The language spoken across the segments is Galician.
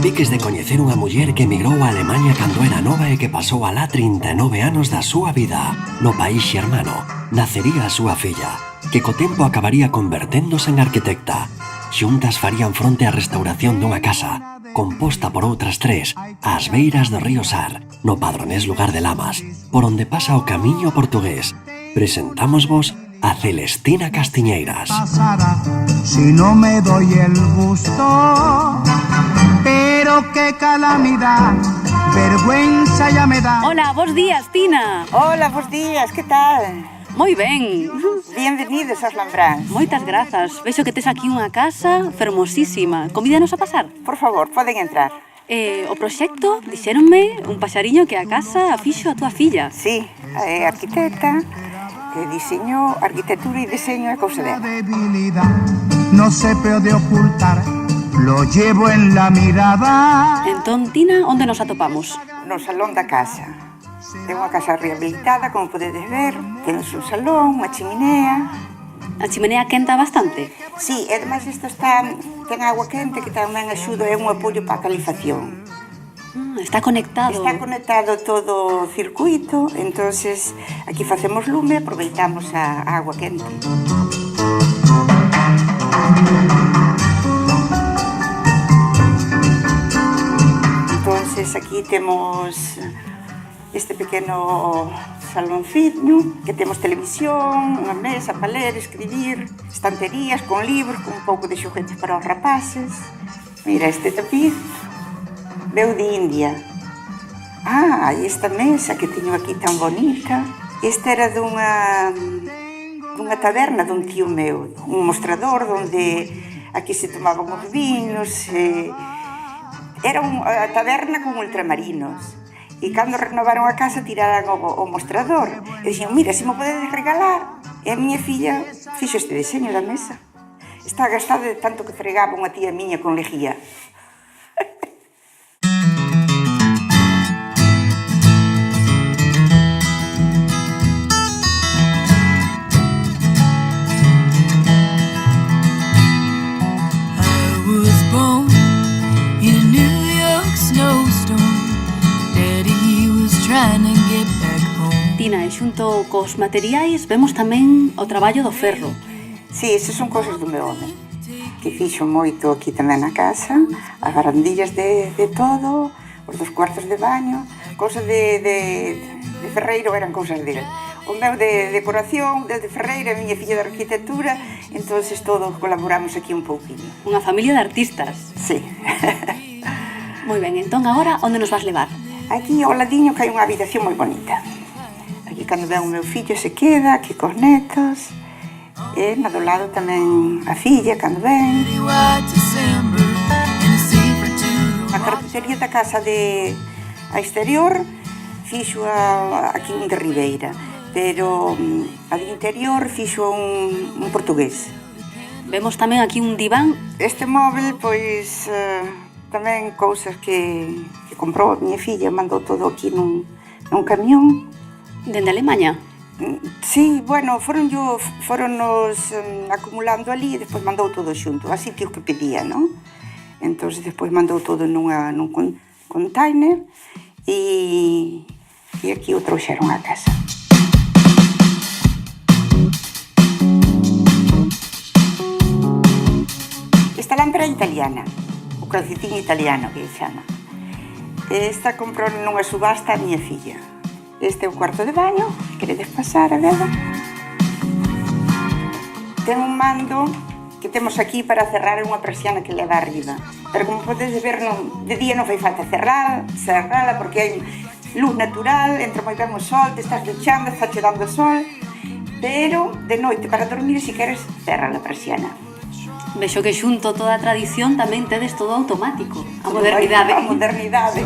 piques de coñecer unha muller que emigrou a Alemanha cando era nova e que pasou alá 39 anos da súa vida. No país xermano, nacería a súa filla, que co tempo acabaría converténdose en arquitecta. Xuntas farían fronte á restauración dunha casa, composta por outras tres, ás beiras do río Sar, no padronés lugar de Lamas, por onde pasa o camiño portugués. Presentámosvos a Celestina Castiñeiras. Si no me doy el gusto, pero qué calamidad, vergüenza ya me da. Hola, bos días, Tina. Hola, bos días, que tal? Moi ben. Bienvenidos aos Lambrans. Moitas grazas. Vexo que tes aquí unha casa fermosísima. Convídanos a pasar. Por favor, poden entrar. O proxecto, dixéronme, un paxariño que a casa a fixo a túa filla. Sí, é arquitecta, diseño, arquitectura e diseño é cousa dela. No se puede ocultar, lo llevo en la mirada. Entón, Tina, onde nos atopamos? No salón da casa. É unha casa rehabilitada, como podedes ver. Temos un salón, unha chimenea. A chimenea quenta bastante? Sí, e ademais isto ten agua quente que tamén axuda, é un apoio para a calefacción. Está conectado. Está conectado todo o circuito, entonces aquí facemos lume, aproveitamos a agua quente. Entonces aquí temos este pequeno salonciño, que temos televisión, unha mesa para ler, escribir, estanterías con libros, con un pouco de xoguetes para os rapaces. Mira este tapiz, veu de India. E esta mesa que teño aquí tan bonita, esta era dunha taberna dun tío meu, un mostrador onde aquí se tomaban os vinos, era unha taberna con ultramarinos. E cando renovaron a casa tiraran o mostrador e dixen, mira, se me podedes regalar. E a miña filla fixo este deseño da mesa. Está gastada de tanto que fregaba unha tía miña con lejía. Tina, e xunto cos materiais vemos tamén o traballo do ferro. Sí, esas son cousas do meu home, que fixo moito aquí tamén na casa, as barandillas de todo, os dos cuartos de baño, cousas de ferreiro eran cousas dele. O meu de decoración, del de ferreiro, a miña filla de arquitectura, entonces todos colaboramos aquí un pouquinho. Unha familia de artistas. Sí. Moi ben, entón agora onde nos vas levar? Aquí ao ladiño que hai unha habitación moi bonita. Aquí cando ven o meu fillo se queda, aquí cos netos. E na do lado tamén a filla cando ven. A carpintería da casa a exterior fixo aquí un de Ribeira, pero a de interior fixo un portugués. Vemos tamén aquí un diván. Este móvel, pois, tamén cousas que comprou a miña filla, mandou todo aquí nun camión. Dende Alemanha? Sí, bueno, foronnos acumulando ali e despois mandou todo xunto, a sitios que pedía, non? Entón, despois mandou todo nun container e aquí o trouxeron a casa. Esta lámpara é italiana, o calcetín italiano que se chama. Esta comprou nunha subasta a miña filla. Este é o cuarto de baño, queredes pasar a ver? Ten un mando que temos aquí para cerrar unha persiana que leva arriba. Pero como podedes ver, de día non fai falta cerrala porque hai luz natural, entra moi ben o sol, te estás duchando, está che dando sol. Pero de noite para dormir, se queres, cerra a persiana. Vexo que xunto toda a tradición tamén tedes todo automático. A modernidade. A modernidade.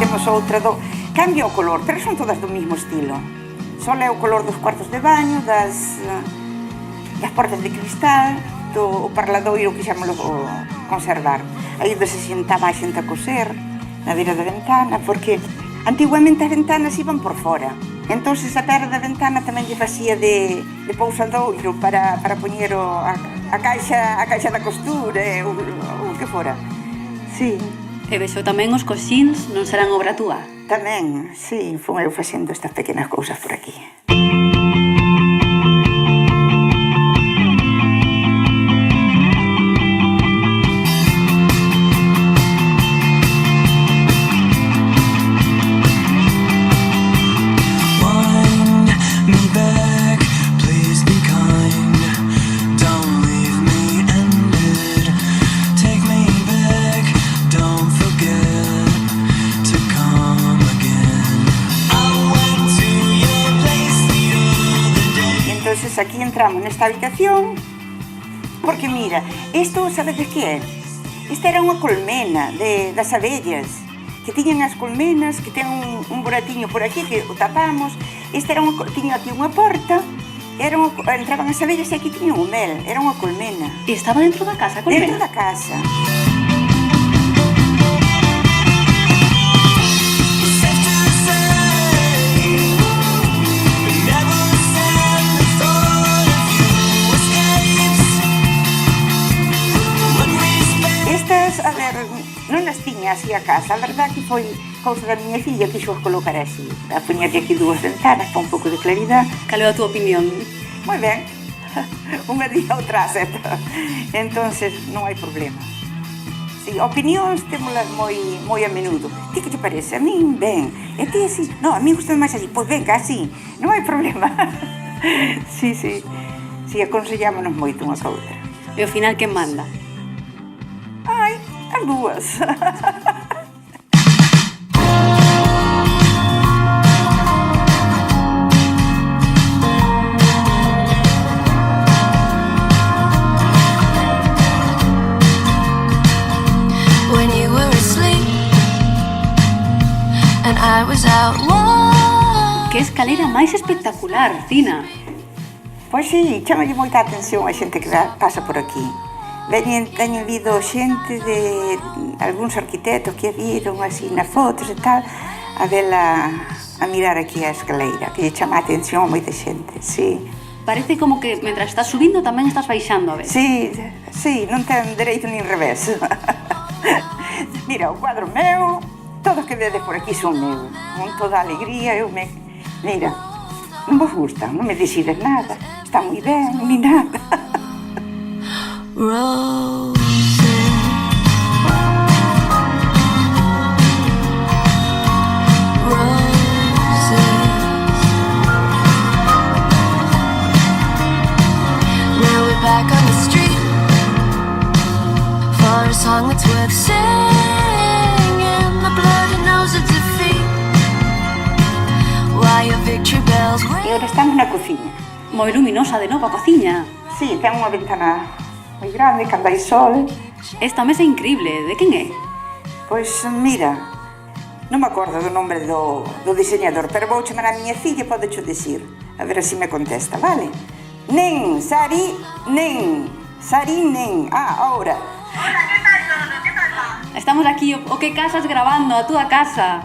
Temos outra cambia o color, pero son todas do mesmo estilo. Só é o color dos cuartos de baño, das portas de cristal, o parladoiro que xa me lo conservar. Aí onde se sentaba a xente a coser, na beira da ventana, porque antiguamente as ventanas iban por fora. Entón, a perda da ventana tamén lle facía de pousadoiro para poñer a caixa da costura, o que fora. Sí. E vexo tamén os coxíns non serán obra túa. Tamén, sí, fui eu facendo estas pequenas cousas por aquí. Aquí entramos nesta habitación porque mira, isto sabedes que é? Esta era unha colmena das abellas que tiñan as colmenas, que ten un buratiño por aquí que o tapamos. Esta tiña aquí unha porta, entraban as abellas e aquí tiñan o mel, era unha colmena. E estaba dentro da casa, a colmena? Dentro da casa. Non as tiña así a casa, a verdad que foi cousa da miña filla que xo colocar así, a poñerlle aquí dúas ventanas para un pouco de claridade. Cal é a túa opinión? Moi ben, unha día outra acepta, entonces non hai problema. Si, opinións témolas moi a menudo. Ti que te parece? A min ben, e ti así? Non, a mí gusta máis así, pois venga así, non hai problema. Si, aconsellámonos moito unha ca outra. E ao final quen manda? Ai, as dúas. When you were asleep and I was out walking. Que escalera máis espectacular, Tina. Pois sí, chamalle moita atención a xente que pasa por aquí. Teño vido xente de algúns arquitectos que viron así nas fotos e tal, a vela a mirar aquí a escaleira, que lle chama a atención a moita xente, sí. Parece como que mentras estás subindo tamén estás baixando a ver. Sí, non ten dereito nin revés. Mira, o cuadro meu, todos que vedes por aquí son meu, con toda a alegría, Mira, non vos gusta, non me decides nada, está moi ben, ni nada. Roses. Now we're back on the street for a song that's worth singing. The bloody nose of defeat. Why your victory bells ring. E agora estamos na cociña. Moi luminosa de novo a cociña. Sí, ten unha ventana moi grande, cando hai sol. Esta mesa é increíble, de quen é? Pois mira, non me acordo do nome do diseñador, pero vou chamar a miña filla e podecho dicir, a ver se me contesta, vale? Sari, nen. Ahora. Hola, ¿qué tal todo? ¿Qué pasa? Estamos aquí, o que casas grabando, a túa casa.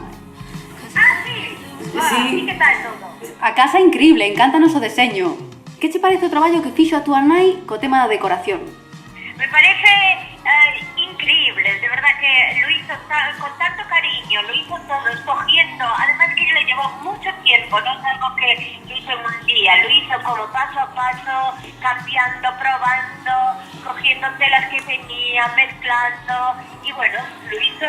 Ah, sí. Sí. ¿Y qué tal todo? A casa é increíble, encántanos o deseño. Que che parece o traballo que fixo a túa nai co tema da decoración? Me parece increíble, de verdad que lo hizo con tanto cariño, lo hizo todo, escogiendo, además que le llevó mucho tiempo, no es algo que lo hizo en un día, lo hizo como paso a paso, cambiando, probando, cogiendo telas que tenía, mezclando, y bueno, lo hizo,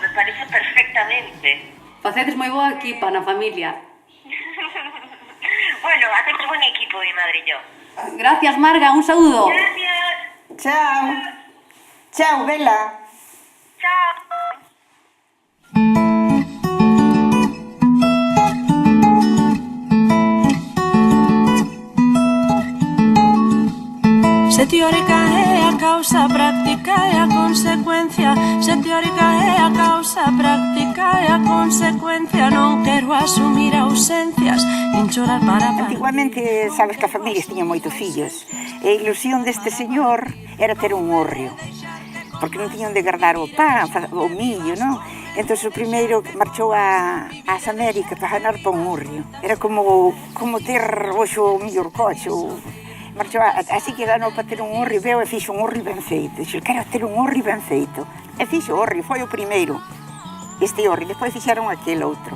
me parece perfectamente. Facedes moi boa equipa na familia. Bueno, hacemos buen equipo, mi madre y yo. Gracias, Marga, un saúdo. Gracias. Chao, Bela. Chao. Se teórica é a causa, práctica é a consecuencia. Se teórica é a causa, práctica é a consecuencia. Non quero asumir ausencias, sin chorar para Antiguamente, sabes que as familias tiñan moitos fillos, e a ilusión deste señor era ter un hórreo, porque non tiñan de guardar o pan, o millo, non? Entón, o primeiro marchou ás Américas para ganar pa un hórreo. Era como ter hoxe o millor coche, marchou, así que ganou para ter un hórreo, veo e fixo un hórreo ben feito. Dixo, quero ter un hórreo ben feito. E fixo o hórreo, foi o primeiro, este hórreo, despois fixeron aquel outro.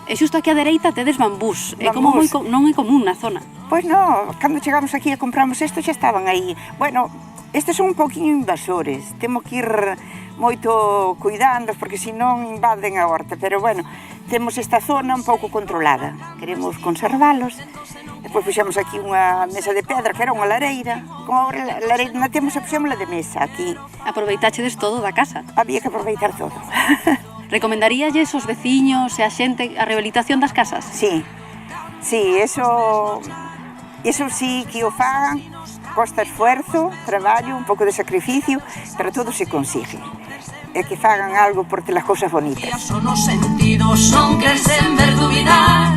E xusto aquí á dereita tedes bambús. É como non é común na zona. Pois non, cando chegamos aquí e compramos isto xa estaban aí. Bueno, estes son un poquinho invasores, temos que ir moito cuidando porque senón invaden a horta, pero bueno, temos esta zona un pouco controlada, queremos conservalos. Depois puxemos aquí unha mesa de pedra que era unha lareira, como agora a lareira non temos, puxémola de mesa aquí. Aproveitachedes todo da casa. Había que aproveitar todo. Recomendaríalles aos veciños e a xente a rehabilitación das casas? Sí, eso sí que o fagan, costa esfuerzo, traballo, un pouco de sacrificio, pero todo se consigue. E que fagan algo por ter as cousas bonitas. Son os sentidos, son crecer en ver dubidar.